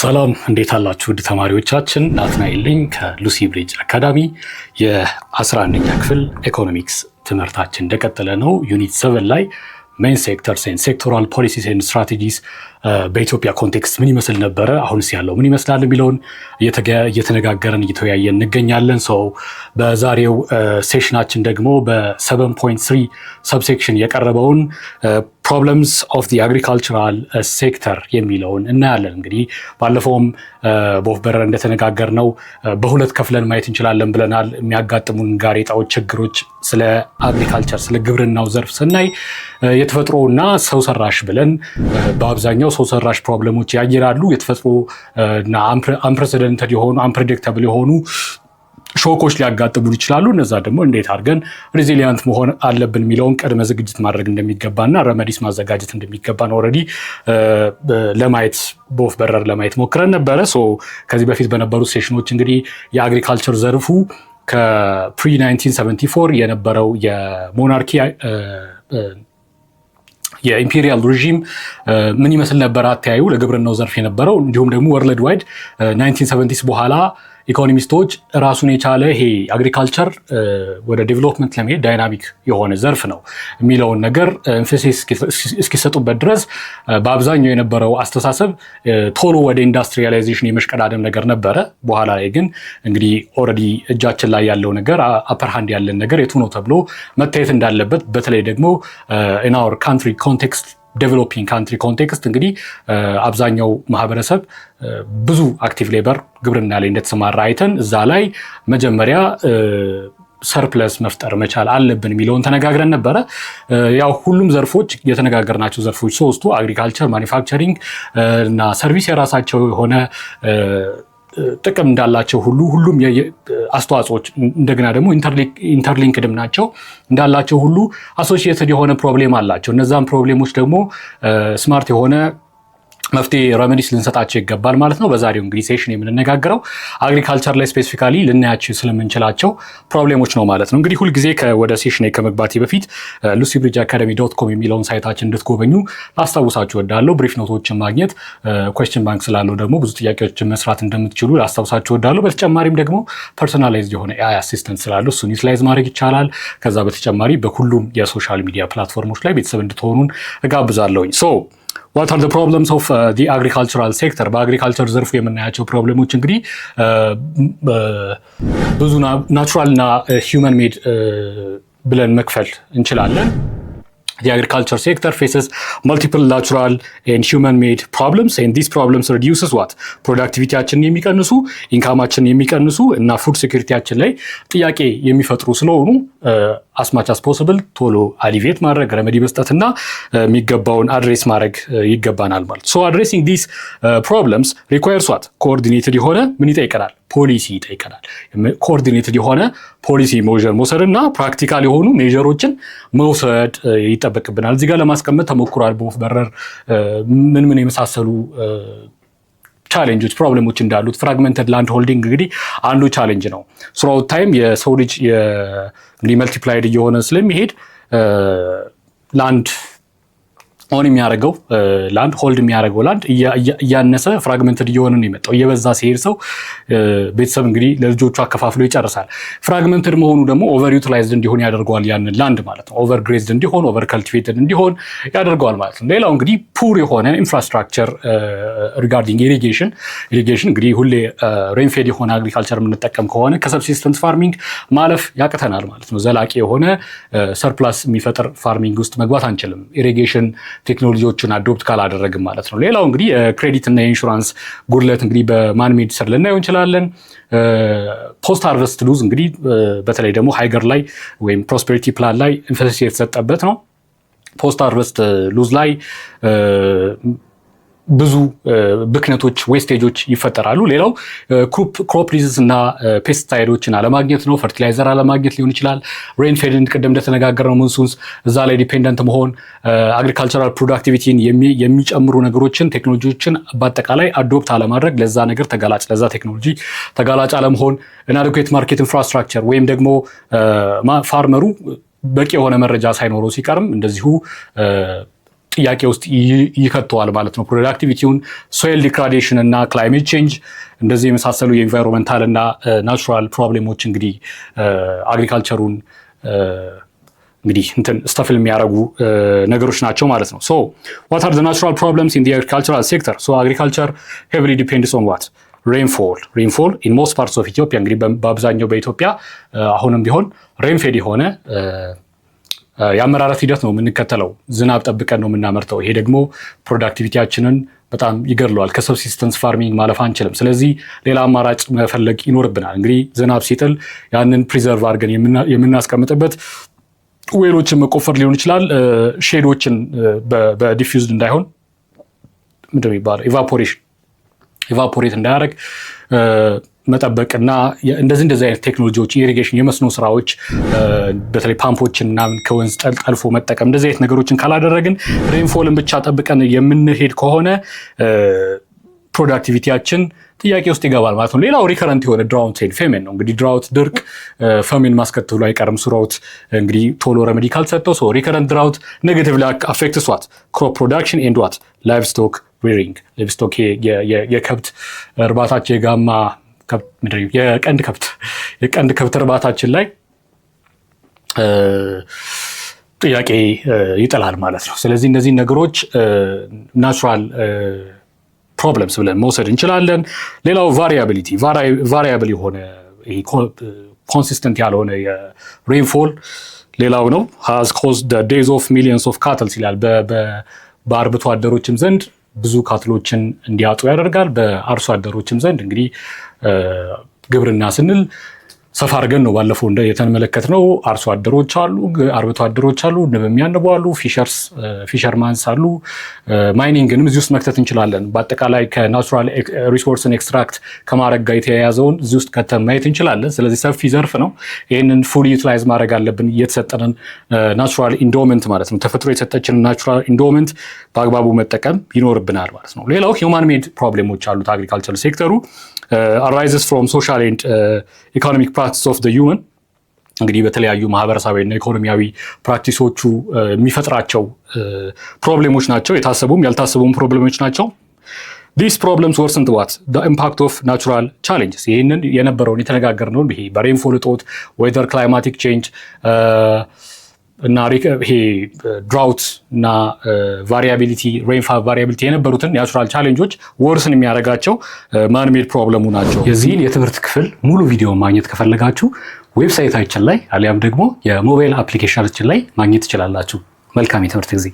ሰላም እንዴት አላችሁ? ውድ ተማሪዎቻችን ናትናኤል ነኝ ከሉሲ ብሪጅ አካዳሚ። የ11ኛ ክፍል ኢኮኖሚክስ ትምህርታችን እንደቀጠለ ነው። ዩኒት 7 ላይ ሜን ሴክተርስ ኤንድ ሴክቶራል ፖሊሲስ ኤንድ ስትራቴጂስ በኢትዮጵያ ኮንቴክስት ምን ይመስል ነበረ፣ አሁንስ ያለው ምን ይመስላል የሚለውን እየተነጋገረን እየተወያየን እንገኛለን። ሰው በዛሬው ሴሽናችን ደግሞ በ7.3 ሰብሴክሽን የቀረበውን ፕሮብለምስ ኦፍ ዲ አግሪካልቸራል ሴክተር የሚለውን እናያለን። እንግዲህ ባለፈውም በወፍ በረር እንደተነጋገርነው በሁለት ከፍለን ማየት እንችላለን ብለናል። የሚያጋጥሙን ጋሬጣዎች፣ ችግሮች ስለ አግሪካልቸር ስለ ግብርናው ዘርፍ ስናይ የተፈጥሮና ሰው ሰራሽ ብለን በአብዛኛው ሰው ሰራሽ ፕሮብለሞች ያየራሉ። የተፈጥሮ እና አንፕሬሲደንትድ የሆኑ አንፕሬዲክተብል የሆኑ ሾኮች ሊያጋጥሙ ይችላሉ። እነዛ ደግሞ እንዴት አድርገን ሬዚሊያንት መሆን አለብን የሚለውን ቅድመ ዝግጅት ማድረግ እንደሚገባና ረመዲስ ማዘጋጀት እንደሚገባን ኦልሬዲ ለማየት በወፍ በረር ለማየት ሞክረን ነበረ። ከዚህ በፊት በነበሩት ሴሽኖች እንግዲህ የአግሪካልቸር ዘርፉ ከፕሪ 1974 የነበረው የሞናርኪ የኢምፔሪያል ሬጂም ምን ይመስል ነበር አተያዩ ለግብርናው ዘርፍ የነበረው፣ እንዲሁም ደግሞ ወርልድ ዋይድ 1970s በኋላ ኢኮኖሚስቶች ራሱን የቻለ ይሄ አግሪካልቸር ወደ ዴቨሎፕመንት ለመሄድ ዳይናሚክ የሆነ ዘርፍ ነው የሚለውን ነገር ኤምፋሲስ እስኪሰጡበት ድረስ በአብዛኛው የነበረው አስተሳሰብ ቶሎ ወደ ኢንዱስትሪያላይዜሽን የመሽቀዳደም ነገር ነበረ። በኋላ ላይ ግን እንግዲህ ኦልሬዲ እጃችን ላይ ያለው ነገር አፐር ሃንድ ያለን ነገር የቱ ነው ተብሎ መታየት እንዳለበት፣ በተለይ ደግሞ ኢን አወር ካንትሪ ኮንቴክስት ዴቨሎፒንግ ካንትሪ ኮንቴክስት እንግዲህ አብዛኛው ማህበረሰብ ብዙ አክቲቭ ሌበር ግብርና ላይ እንደተሰማራ አይተን እዛ ላይ መጀመሪያ ሰርፕለስ መፍጠር መቻል አለብን የሚለውን ተነጋግረን ነበረ። ያው ሁሉም ዘርፎች የተነጋገርናቸው ዘርፎች ሶስቱ አግሪካልቸር፣ ማኒፋክቸሪንግ እና ሰርቪስ የራሳቸው የሆነ ጥቅም እንዳላቸው ሁሉ ሁሉም አስተዋጽኦች እንደገና ደግሞ ኢንተርሊንክድም ናቸው እንዳላቸው ሁሉ አሶሺየትድ የሆነ ፕሮብሌም አላቸው። እነዛም ፕሮብሌሞች ደግሞ ስማርት የሆነ መፍትሄ ረመዲስ ልንሰጣቸው ይገባል ማለት ነው። በዛሬው እንግዲህ ሴሽን የምንነጋገረው አግሪካልቸር ላይ ስፔሲፊካሊ ልናያቸው ስለምንችላቸው ፕሮብሌሞች ነው ማለት ነው። እንግዲህ ሁልጊዜ ወደ ሴሽን ከመግባቴ በፊት lucyBridgeacademy.com የሚለውን ሳይታችን እንድትጎበኙ ላስታውሳችሁ እወዳለሁ። ብሪፍ ኖቶችን ማግኘት ኩዌስችን ባንክ ስላለው ደግሞ ብዙ ጥያቄዎችን መስራት እንደምትችሉ ላስታውሳችሁ እወዳለሁ። በተጨማሪም ደግሞ ፐርሶናላይዝድ የሆነ AI አሲስተንት ስላለው እሱን ዩቲላይዝ ማድረግ ይቻላል። ከዛ በተጨማሪ በሁሉም የሶሻል ሚዲያ ፕላትፎርሞች ላይ ቤተሰብ እንድትሆኑን እጋብዛለሁኝ። What are the problems of the agricultural sector? በአግሪካልቸር ዘርፉ የምናያቸው ፕሮብሌሞች እንግዲህ ብዙ ናቹራል እና ሂውመን ሜድ ብለን መክፈል እንችላለን። The agriculture sector faces multiple natural and human-made problems, and these problems reduces what? ፕሮዳክቲቪቲያችንን የሚቀንሱ ኢንካማችንን የሚቀንሱ እና ፉድ ሴኩሪቲያችን ላይ ጥያቄ የሚፈጥሩ ስለሆኑ as much as possible ቶሎ አሊቬት ማድረግ ረመዲ መስጠትና የሚገባውን አድሬስ ማድረግ ይገባናል ማለት። So addressing these problems requires what? coordinated የሆነ ምን ይጠይቀናል? ፖሊሲ ይጠይቀናል። ኮኦርዲኔትድ የሆነ ፖሊሲ መውሰድና ፕራክቲካል የሆኑ ሜጀሮችን መውሰድ ይጠበቅብናል። እዚህ ጋር ለማስቀመጥ ተሞክሯል በወፍ በረር ምን የመሳሰሉ ቻሌንጆች ፕሮብሌሞች እንዳሉት። ፍራግመንተድ ላንድ ሆልዲንግ እንግዲህ አንዱ ቻሌንጅ ነው። ስራውት ታይም የሰው ልጅ እንግዲህ መልቲፕላይድ እየሆነ ስለሚሄድ ላንድ ኦን የሚያደርገው ላንድ ሆልድ የሚያደርገው ላንድ እያነሰ ፍራግመንትድ እየሆነ ነው የመጣው። እየበዛ ሲሄድ ሰው ቤተሰብ እንግዲህ ለልጆቹ አከፋፍሎ ይጨርሳል። ፍራግመንትድ መሆኑ ደግሞ ኦቨር ዩቲላይዝድ እንዲሆን ያደርገዋል ያንን ላንድ ማለት ነው። ኦቨር ግሬዝድ እንዲሆን ኦቨር ከልቲቬትድ እንዲሆን ያደርገዋል ማለት ነው። ሌላው እንግዲህ ፑር የሆነ ኢንፍራስትራክቸር ሪጋርዲንግ ኢሪጌሽን እንግዲህ ሁሌ ሬንፌድ የሆነ አግሪካልቸር የምንጠቀም ከሆነ ከሰብሲስተንስ ፋርሚንግ ማለፍ ያቅተናል ማለት ነው። ዘላቂ የሆነ ሰርፕላስ የሚፈጥር ፋርሚንግ ውስጥ መግባት አንችልም ኢሪጌሽን ቴክኖሎጂዎችን አዶፕት ካላደረግም ማለት ነው። ሌላው እንግዲህ ክሬዲት እና የኢንሹራንስ ጉድለት እንግዲህ በማንሜድ ስር ልናየው እንችላለን። ፖስት ሃርቨስት ሉዝ እንግዲህ በተለይ ደግሞ ሃይገር ላይ ወይም ፕሮስፔሪቲ ፕላን ላይ ኤምፋሲስ የተሰጠበት ነው። ፖስት ሃርቨስት ሉዝ ላይ ብዙ ብክነቶች ዌስቴጆች ይፈጠራሉ። ሌላው ክሮፕ ዲዚዝ እና ፔስቲሳይዶችን አለማግኘት ነው። ፈርቲላይዘር አለማግኘት ሊሆን ይችላል። ሬንፌድን ቅድም እንደተነጋገርነው ሞንሱንስ እዛ ላይ ዲፔንደንት መሆን፣ አግሪካልቸራል ፕሮዳክቲቪቲን የሚጨምሩ ነገሮችን ቴክኖሎጂዎችን በአጠቃላይ አዶፕት አለማድረግ፣ ለዛ ነገር ተጋላጭ ለዛ ቴክኖሎጂ ተጋላጭ አለመሆን፣ ኢናዲኩዌት ማርኬት ኢንፍራስትራክቸር ወይም ደግሞ ፋርመሩ በቂ የሆነ መረጃ ሳይኖረው ሲቀርም እንደዚሁ ጥያቄ ውስጥ ይከተዋል ማለት ነው። ፕሮዳክቲቪቲውን፣ ሶይል ዲግራዴሽን እና ክላይሜት ቼንጅ እንደዚህ የመሳሰሉ የኢንቫይሮንመንታል እና ናቹራል ፕሮብሌሞች እንግዲህ አግሪካልቸሩን እንግዲህ ስተፍል የሚያደርጉ ነገሮች ናቸው ማለት ነው። ሶ ዋት አር ዘ ናቹራል ፕሮብለምስ ኢን ዘ አግሪካልቸራል ሴክተር? ሶ አግሪካልቸር ሄቪሊ ዲፔንድስ ኦን ዋት? ሬንፎል ኢን ሞስት ፓርትስ ኦፍ ኢትዮጵያ። እንግዲህ በአብዛኛው በኢትዮጵያ አሁንም ቢሆን ሬንፌድ የሆነ የአመራረት ሂደት ነው የምንከተለው። ዝናብ ጠብቀን ነው የምናመርተው። ይሄ ደግሞ ፕሮዳክቲቪቲያችንን በጣም ይገድለዋል። ከሰብሲስተንስ ፋርሚንግ ማለፍ አንችልም። ስለዚህ ሌላ አማራጭ መፈለግ ይኖርብናል። እንግዲህ ዝናብ ሲጥል ያንን ፕሪዘርቭ አድርገን የምናስቀምጥበት ዌሎችን መቆፈር ሊሆን ይችላል። ሼዶችን በዲፊውዝድ እንዳይሆን ምንድን ነው የሚባለው ኢቫፖሬት እንዳያደርግ መጠበቅና እንደዚህ አይነት ቴክኖሎጂዎች ኢሪጌሽን፣ የመስኖ ስራዎች በተለይ ፓምፖችን እና ከወንዝ ጠልፎ መጠቀም እንደዚህ አይነት ነገሮችን ካላደረግን ሬንፎልን ብቻ ጠብቀን የምንሄድ ከሆነ ፕሮዳክቲቪቲያችን ጥያቄ ውስጥ ይገባል ማለት ነው። ሌላው ሪከረንት የሆነ ድራውት ኤንድ ፌሜን ነው። እንግዲህ ድራውት ድርቅ ፌሜን ማስከተሉ አይቀርም። ሱራውት እንግዲህ ቶሎ ረሜዲ ካልተሰጠው ሶ ሪከረንት ድራውት ኔጌቲቭሊ አፌክትስ ዋት ክሮፕ ፕሮዳክሽን ኤንድ ዋት ላይቭ ስቶክ ሪሪንግ። ላይቭ ስቶክ የከብት እርባታችን የጋማ የቀንድ ከብት እርባታችን ላይ ጥያቄ ይጥላል ማለት ነው። ስለዚህ እነዚህ ነገሮች ናቹራል ፕሮብለምስ ብለን መውሰድ እንችላለን። ሌላው ቫሪያብል የሆነ ኮንሲስተንት ያልሆነ የሬንፎል ሌላው ነው። ሃዝ ኮዝድ ዘ ዴዝ ኦፍ ሚሊየንስ ኦፍ ካትልስ ይላል። በአርብቶ አደሮችም ዘንድ ብዙ ካትሎችን እንዲያጡ ያደርጋል። በአርሶ አደሮችም ዘንድ እንግዲህ ግብርና ስንል ሰፋ አድርገን ነው ባለፈው የተመለከትነው። አርሶ አደሮች አሉ፣ አርብቶ አደሮች አሉ፣ ንብ የሚያንቡ አሉ፣ ፊሸርማንስ አሉ። ማይኒንግንም እዚህ ውስጥ መክተት እንችላለን። በአጠቃላይ ከናቹራል ሪሶርስን ኤክስትራክት ከማድረግ ጋር የተያያዘውን እዚህ ውስጥ ከተን ማየት እንችላለን። ስለዚህ ሰፊ ዘርፍ ነው። ይህንን ፉል ዩቲላይዝ ማድረግ አለብን። የተሰጠንን ናቹራል ኢንዶመንት ማለት ነው፣ ተፈጥሮ የሰጠችንን ናቹራል ኢንዶመንት በአግባቡ መጠቀም ይኖርብናል ማለት ነው። ሌላው ሂውማን ሜድ ፕሮብሌሞች አሉት አግሪካልቸር ሴክተሩ arises from social and economic practices of the human። እንግዲህ በተለያዩ ማህበረሰባዊና ኢኮኖሚያዊ ፕራክቲሶቹ የሚፈጥራቸው ፕሮብሌሞች ናቸው። የታሰቡም ያልታሰቡም ፕሮብሌሞች ናቸው። these problems worsen what the impact of natural challenges። ይህንን የነበረውን የተነጋገርነው ይሄ በሬንፎል እጦት፣ ዌዘር ክላይማቲክ ቼንጅ እና ይሄ ድራውት እና ቫሪያቢሊቲ ሬንፋል ቫሪያቢሊቲ የነበሩትን ናቹራል ቻሌንጆች ወርስን የሚያደርጋቸው ማንሜድ ፕሮብለሙ ናቸው። የዚህን የትምህርት ክፍል ሙሉ ቪዲዮ ማግኘት ከፈለጋችሁ ዌብሳይታችን ላይ አሊያም ደግሞ የሞባይል አፕሊኬሽናችን ላይ ማግኘት ትችላላችሁ። መልካም የትምህርት ጊዜ